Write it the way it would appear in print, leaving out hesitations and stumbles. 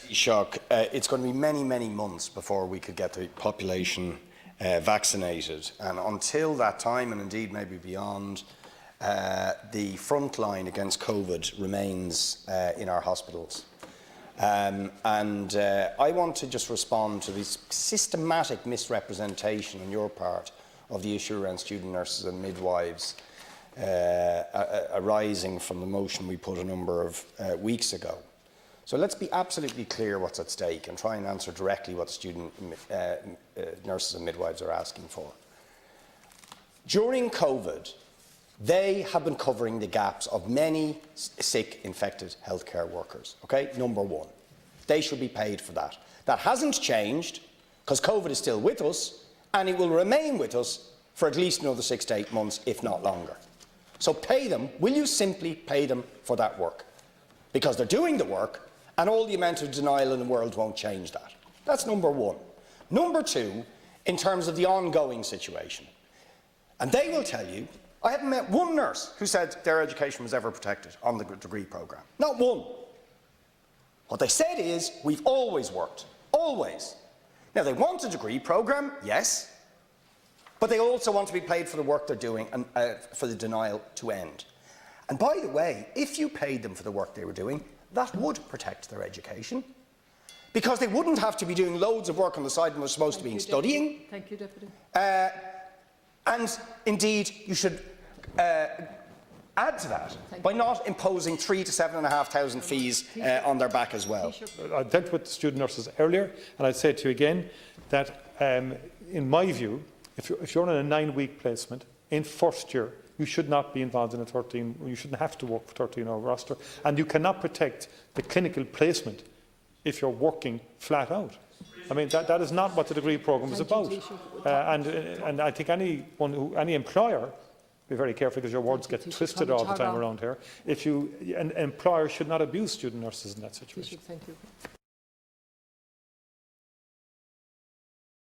Taoiseach, it's going to be many, many months before we could get the population vaccinated, and until that time, and indeed maybe beyond, the front line against COVID remains in our hospitals. I want to just respond to this systematic misrepresentation on your part of the issue around student nurses and midwives arising from the motion we put a number of weeks ago. So let's be absolutely clear what's at stake and try and answer directly what the student nurses and midwives are asking for. During COVID, they have been covering the gaps of many sick, infected healthcare workers. Okay? Number one. They should be paid for that. That hasn't changed because COVID is still with us and it will remain with us for at least another 6 to 8 months, if not longer. So pay them. Will you simply pay them for that work? Because they're doing the work and all the amount of denial in the world won't change that. That's number one. Number two, in terms of the ongoing situation. And they will tell you, I haven't met one nurse who said their education was ever protected on the degree programme. Not one. What they said is, we've always worked. Always. Now, they want a degree programme, yes, but they also want to be paid for the work they're doing and for the denial to end. And by the way, if you paid them for the work they were doing, that would protect their education, because they wouldn't have to be doing loads of work on the side when they're supposed to be studying. Thank you, Deputy. And indeed, you should add to that by not imposing 3,000 to 7,500 fees on their back as well. I dealt with student nurses earlier, and I'd say to you again that, in my view, if you're on a 9-week placement in first year, you should not be involved in you shouldn't have to work for 13-hour roster, and you cannot protect the clinical placement if you're working flat out. I mean, that is not what the degree programme is about. And I think any employer, be very careful because your words get twisted all the time around here. An employer should not abuse student nurses in that situation. Thank you.